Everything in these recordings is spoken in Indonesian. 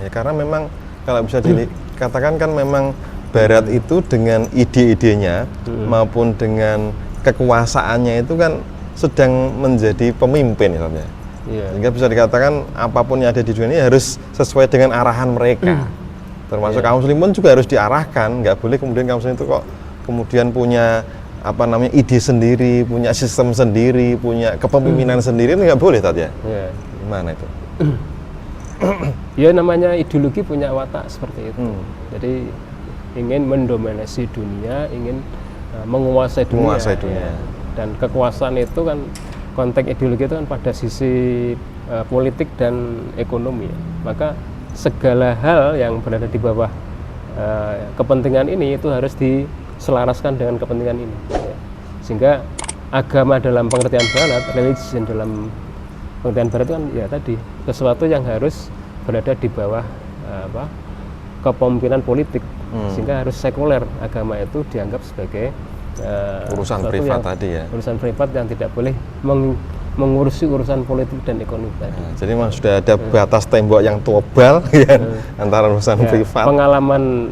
Ya, karena memang kalau bisa dikatakan kan memang Barat itu dengan ide-idenya maupun dengan kekuasaannya itu kan sedang menjadi pemimpin misalnya. Sehingga bisa dikatakan apapun yang ada di dunia ini harus sesuai dengan arahan mereka. Termasuk kaum muslim pun juga harus diarahkan, nggak boleh kemudian kaum muslim itu kok kemudian punya ide sendiri, punya sistem sendiri, punya kepemimpinan sendiri, itu nggak boleh tadi ya. Gimana itu? Ya namanya ideologi punya watak seperti itu. Jadi ingin mendominasi dunia, ingin menguasai dunia. Ya. Dan kekuasaan itu kan konteks ideologi itu kan pada sisi politik dan ekonomi. Maka segala hal yang berada di bawah kepentingan ini itu harus diselaraskan dengan kepentingan ini. Ya. Sehingga agama dalam pengertian Barat, religi dalam pengertian Barat itu kan ya tadi sesuatu yang harus berada di bawah kepemimpinan politik. Sehingga harus sekuler, agama itu dianggap sebagai urusan privat tadi ya. Urusan privat yang tidak boleh mengurusi urusan politik dan ekonomi tadi. Jadi memang sudah ada batas tembok yang tebal ya, antara urusan privat. Pengalaman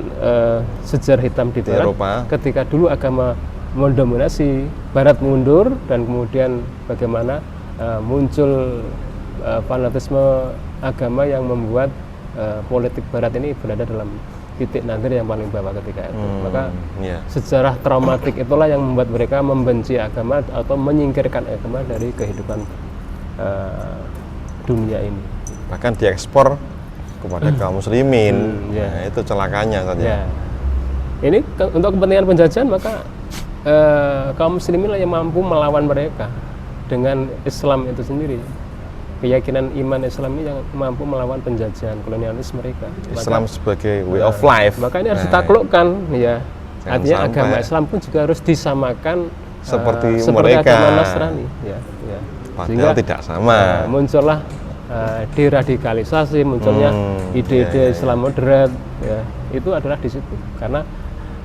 sejarah hitam di Eropa ketika dulu agama mendominasi, Barat mundur, dan kemudian bagaimana muncul fanatisme agama yang membuat politik Barat ini berada dalam titik nadir yang paling bawah ketika itu. Maka sejarah traumatik itulah yang membuat mereka membenci agama atau menyingkirkan agama dari kehidupan dunia ini. Bahkan diekspor kepada kaum muslimin. Nah, itu celakanya saja. Ini untuk kepentingan penjajahan, maka kaum muslimin lah yang mampu melawan mereka dengan Islam itu sendiri. Keyakinan iman Islam ini yang mampu melawan penjajahan kolonialis mereka. Islam sebagai way of life. Maka ini harus ditaklukkan, ya. Artinya agama Islam pun juga harus disamakan seperti agama mereka. Nasrani, ya. Padahal sehingga tidak sama. Muncullah deradikalisasi, munculnya ide-ide Islam moderat, ya. Itu adalah di situ. Karena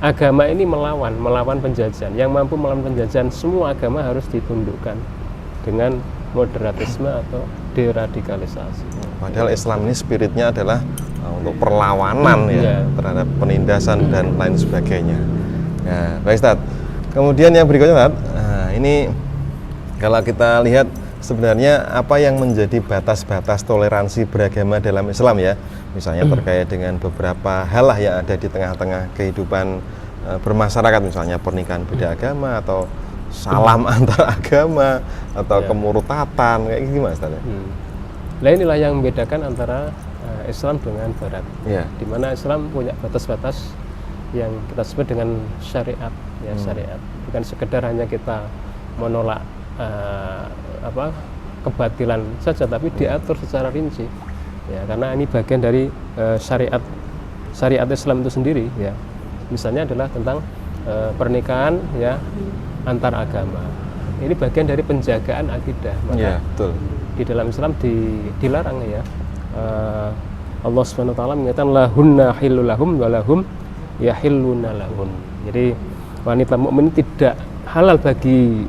agama ini melawan penjajahan. Yang mampu melawan penjajahan, semua agama harus ditundukkan dengan moderatisme atau deradikalisasi. Padahal Islam ini spiritnya adalah untuk perlawanan terhadap penindasan dan lain sebagainya. Nah, baik Ustaz. Kemudian yang berikutnya Ustaz, ini kalau kita lihat sebenarnya apa yang menjadi batas-batas toleransi beragama dalam Islam ya, misalnya terkait dengan beberapa hal lah yang ada di tengah-tengah kehidupan bermasyarakat, misalnya pernikahan beda agama atau salam antar agama atau kemurtatan, kayak gimana Ustaz? Nah inilah yang membedakan antara Islam dengan Barat, di mana Islam punya batas-batas yang kita sebut dengan syariat, ya syariat. Bukan sekedar hanya kita menolak kebatilan saja, tapi diatur secara rinci, ya karena ini bagian dari syariat Islam itu sendiri, ya. Misalnya adalah tentang pernikahan, ya antar agama. Ini bagian dari penjagaan akidah. Maka betul. Di dalam Islam dilarang, ya. Allah Subhanahu wa taala mengatakan lahunna hillul lahum wa lahum yahilluna lahun. Jadi wanita mukmin tidak halal bagi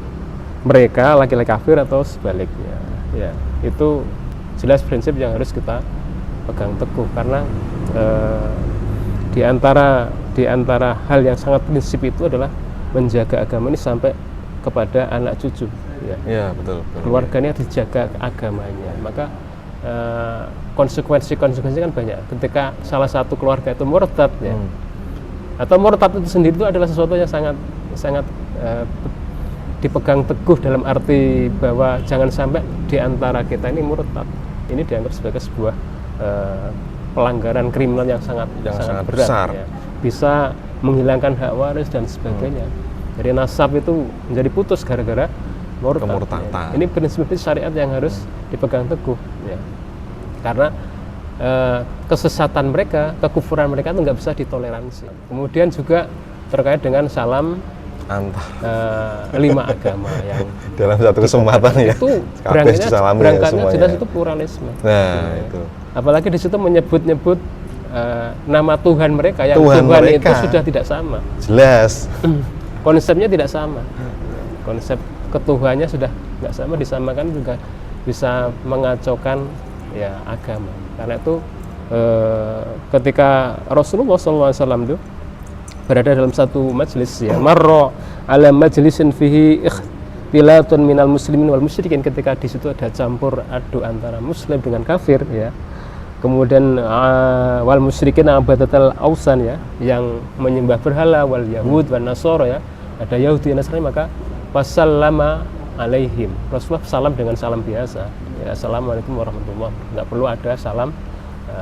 mereka laki-laki kafir atau sebaliknya. Ya, itu jelas prinsip yang harus kita pegang teguh, karena di antara hal yang sangat prinsip itu adalah menjaga agama ini sampai kepada anak cucu, ya betul. Keluarganya dijaga agamanya. Maka konsekuensi kan banyak. Ketika salah satu keluarga itu murtad, ya, atau murtad itu sendiri itu adalah sesuatu yang sangat dipegang teguh, dalam arti bahwa jangan sampai di antara kita ini murtad. Ini dianggap sebagai sebuah pelanggaran kriminal yang sangat berat, besar. Ya. Bisa menghilangkan hak waris dan sebagainya. Jadi nasab itu menjadi putus gara-gara murtad. Ya. Ini prinsip syariat yang harus dipegang teguh, ya. Karena kesesatan mereka, kekufuran mereka itu nggak bisa ditoleransi. Kemudian juga terkait dengan salam antar 5 agama yang dalam satu kesempatan ya. Itu berangkatnya jelas itu pluralisme. Nah, itu. Apalagi di situ menyebut-nyebut nama Tuhan mereka, yang Tuhan mereka itu sudah tidak sama. Jelas. Konsepnya tidak sama. Konsep ketuhannya sudah nggak sama, disamakan juga bisa mengacaukan, ya, agama. Karena itu ketika Rasulullah SAW itu berada dalam satu majelis ya, marra ala majlisin fihi ikhtilatun minal muslimin wal musyrikin, ketika di situ ada campur aduk antara muslim dengan kafir ya, kemudian wal musyrikin abadatul ausan ya, yang menyembah berhala, wal yahud wan nasara ya, ada Yahudi dan Nasrani, maka wasallama alaihim, Rasulullah salam dengan salam biasa ya, assalamualaikum warahmatullahi wabarakatuh, nggak perlu ada salam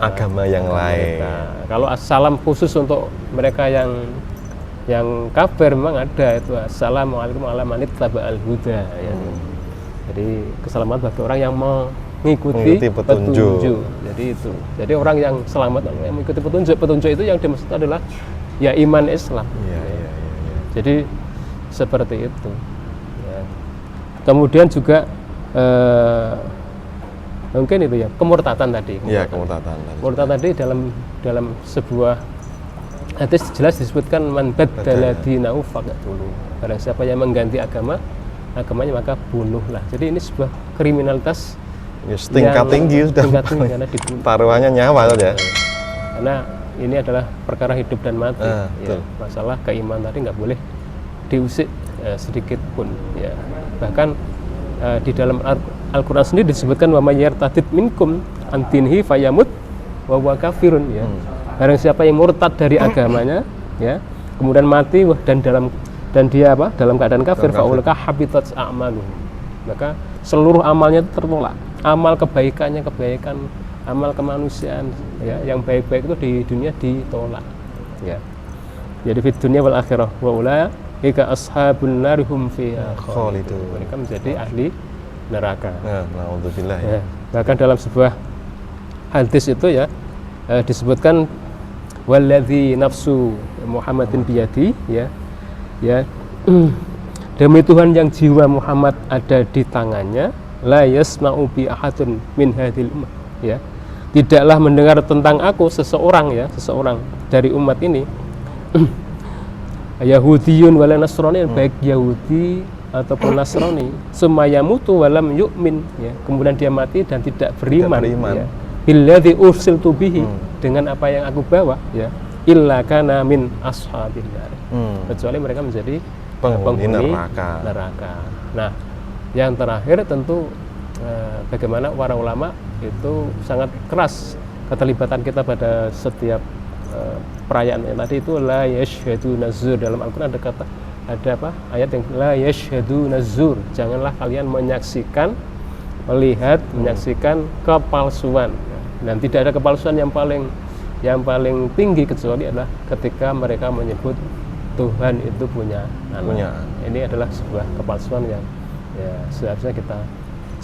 agama yang lain. Kalau salam khusus untuk mereka yang kafir memang ada itu, assalamualaikum ala manit taba'al huda ya. Jadi keselamatan bagi orang yang mengikuti petunjuk. Jadi itu. Jadi orang yang selamat yang mengikuti petunjuk. Petunjuk itu yang dimaksud adalah ya iman Islam. Ya. Jadi seperti itu. Ya. Kemudian juga mungkin itu ya kemurtatan tadi. Kemurtatan tadi dalam sebuah hadis jelas disebutkan man baddala dinahu faqtuluh. Barang siapa yang mengganti agamanya maka bunuhlah. Jadi ini sebuah kriminalitas tingkat tinggi sudah. Karena taruhannya nyawa saja. Karena ini adalah perkara hidup dan mati. Ya. Masalah keimanan tadi nggak boleh diusik sedikit pun. Ya. Bahkan di dalam Al-Quran sendiri disebutkan wa may yartadid minkum an dinhi fayamut wa huwa kafirun ya. Barang siapa yang murtad dari agamanya ya, kemudian mati dan dia dalam keadaan kafir, fa ulaka habitat a'maluhum. Maka seluruh amalnya itu tertolak. Amal kebaikan, amal kemanusiaan ya, yang baik-baik itu di dunia ditolak ya. Jadi di dunia wal akhirah wa ulaika ashabun nar hum fiha khalidun. Mereka menjadi ahli neraka. Na'udzubillah ya. Bahkan dalam sebuah hadis itu ya disebutkan walladzi nafsu Muhammadin biyadi ya demi Tuhan yang jiwa Muhammad ada di tangannya, la yasma'u bi ahadun min hadhil ummah ya, tidaklah mendengar tentang aku seseorang dari umat ini Yahudiyun wala Nasrani, baik Yahudi ataupun Nasrani, semayamutu walam yu'min ya, kemudian dia mati dan tidak beriman. Ya. Billadzi ursiltu bihi, dengan apa yang aku bawa ya, illa kana min ashabil nar, kecuali mereka menjadi penghuni neraka. Nah, yang terakhir tentu bagaimana para ulama itu sangat keras keterlibatan kita pada setiap perayaan tadi itu, la yashhaduna zur, dalam Al-Quran ada ayat yang la yashhaduna zur, janganlah kalian menyaksikan kepalsuan, dan tidak ada kepalsuan yang paling tinggi kecuali adalah ketika mereka menyebut Tuhan itu punya anak. Ini adalah sebuah kepalsuan yang ya seharusnya kita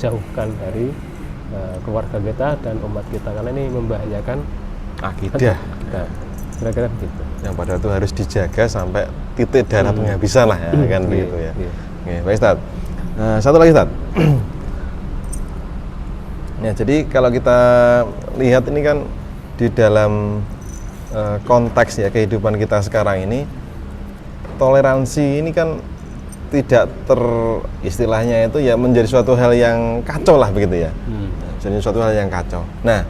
jauhkan dari keluarga kita dan umat kita, karena ini membahayakan akidah kita. Kira-kira begitu. Yang padahal itu harus dijaga sampai titik darah penghabisan lah ya, kan begitu ya. Oke, baik Ustaz. Satu lagi Ustaz. Ya, jadi kalau kita lihat ini kan di dalam konteks ya kehidupan kita sekarang ini, toleransi ini kan tidak istilahnya itu ya menjadi suatu hal yang kacau lah begitu ya. Jadi suatu hal yang kacau. Nah,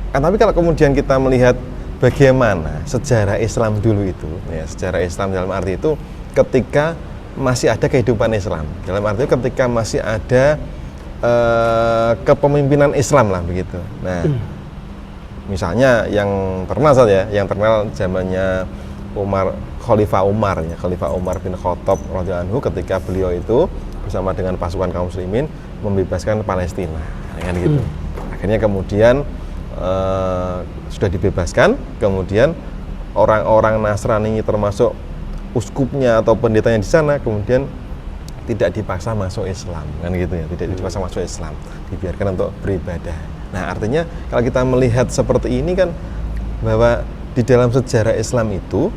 tapi kalau kemudian kita melihat bagaimana sejarah Islam dulu itu, ya, sejarah Islam dalam arti itu ketika masih ada kehidupan Islam, dalam arti ketika masih ada kepemimpinan Islam lah begitu. Nah, misalnya yang terkenal zamannya Khalifah Umar bin Khattab radhiyallahu anhu, ketika beliau itu bersama dengan pasukan kaum muslimin membebaskan Palestina, kan gitu. Akhirnya kemudian sudah dibebaskan, kemudian orang-orang Nasrani termasuk uskupnya atau pendetanya di sana kemudian tidak dipaksa masuk Islam, kan gitu ya, tidak dipaksa masuk Islam, dibiarkan untuk beribadah. Nah, artinya kalau kita melihat seperti ini kan, bahwa di dalam sejarah Islam itu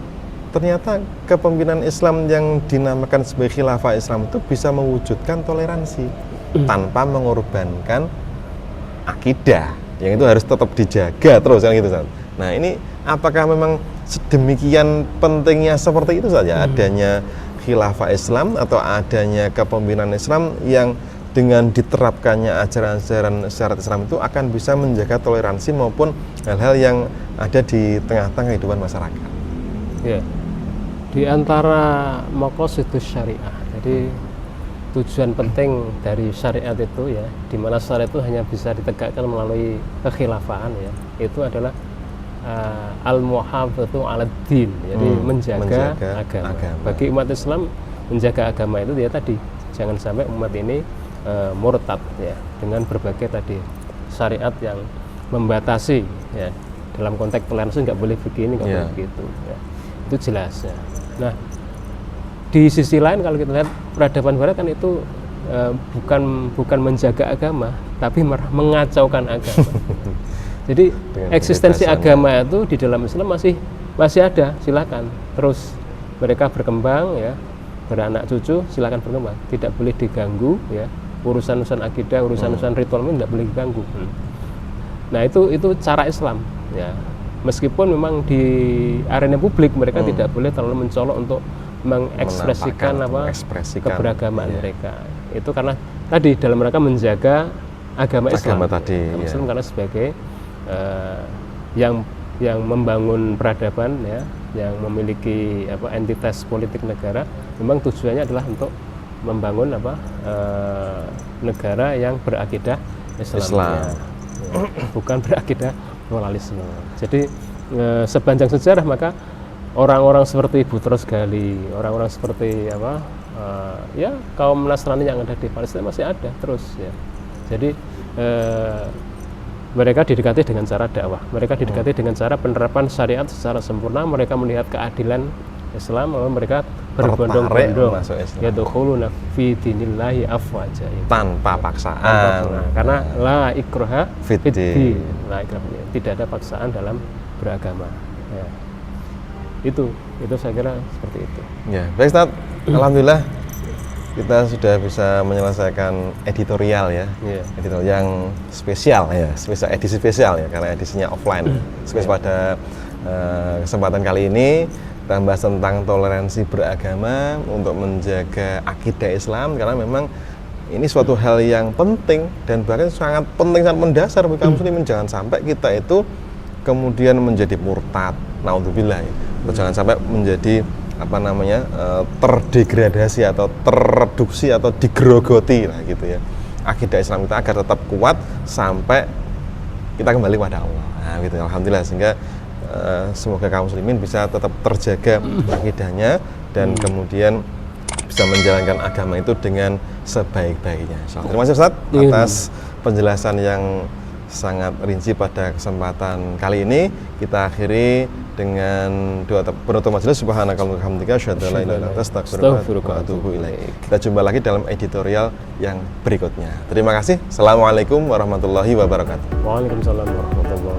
ternyata kepemimpinan Islam yang dinamakan sebagai khilafah Islam itu bisa mewujudkan toleransi tanpa mengorbankan akidah, yang itu harus tetap dijaga terus, kan gitu. Nah, ini apakah memang sedemikian pentingnya seperti itu saja adanya khilafah Islam atau adanya kepemimpinan Islam yang dengan diterapkannya ajaran-ajaran syariat Islam itu akan bisa menjaga toleransi maupun hal-hal yang ada di tengah-tengah kehidupan masyarakat. Ya, di antara maqasidus syariah, jadi tujuan penting dari syariat itu ya, di mana syariat itu hanya bisa ditegakkan melalui kekhilafahan ya, itu adalah al-muhafadzatu 'alad din, jadi menjaga agama. Bagi umat Islam menjaga agama itu dia tadi jangan sampai umat ini murtad ya, dengan berbagai tadi syariat yang membatasi ya, dalam konteks toleransi nggak boleh begini, nggak boleh begitu ya. Itu jelas ya. Nah, di sisi lain kalau kita lihat peradaban barat kan itu bukan menjaga agama tapi mengacaukan agama. Jadi eksistensi agama itu di dalam Islam masih ada, silakan terus mereka berkembang ya, beranak cucu silakan berkembang, tidak boleh diganggu ya, urusan akidah, urusan ritual ini tidak boleh diganggu. Nah itu cara Islam ya, meskipun memang di arena publik mereka tidak boleh terlalu mencolok untuk mengekspresikan keberagamaan mereka. Itu karena tadi dalam rangka menjaga agama Islam tadi Muslim karena sebagai yang membangun peradaban ya, yang memiliki entitas politik negara, memang tujuannya adalah untuk membangun negara yang berakidah Islam. Ya, bukan berakidah pluralisme. Jadi sepanjang sejarah maka orang-orang seperti Boutros Ghali, orang-orang seperti ya kaum Nasrani yang ada di Palestina masih ada terus ya. Jadi mereka didekati dengan cara dakwah, mereka didekati dengan cara penerapan syariat secara sempurna, mereka melihat keadilan Islam, lalu mereka berbondong-bondong yadkhuluna fi dinillahi afwaja, tanpa paksaan, karena la ikraha fiddin, tidak ada paksaan dalam beragama ya. Itu saya kira seperti itu ya. Baik Ustaz, alhamdulillah kita sudah bisa menyelesaikan editorial ya, editorial yang spesial ya, edisi spesial ya, karena edisinya offline. Spesial pada kesempatan kali ini kita bahas tentang toleransi beragama untuk menjaga akidah Islam, karena memang ini suatu hal yang penting dan bahkan sangat penting, sangat mendasar bagi kaum muslimin. Jangan sampai kita itu kemudian menjadi murtad, naudzubillah ya. Jangan sampai menjadi terdegradasi atau terreduksi atau digerogoti lah gitu ya. Akidah Islam kita agar tetap kuat sampai kita kembali kepada Allah. Nah, gitu. Alhamdulillah, sehingga semoga kaum muslimin bisa tetap terjaga akidahnya dan kemudian bisa menjalankan agama itu dengan sebaik-baiknya. Terima kasih Ustaz atas penjelasan yang sangat rinci pada kesempatan kali ini. Kita akhiri dengan doa penutup majelis. Subhanakallahumma wa bihamdika asyhadu an la ilaha illa anta astaghfiruka wa atubu ilaik. Kita jumpa lagi dalam editorial yang berikutnya. Terima kasih. Assalamualaikum warahmatullahi wabarakatuh. Waalaikumsalam warahmatullahi wabarakatuh.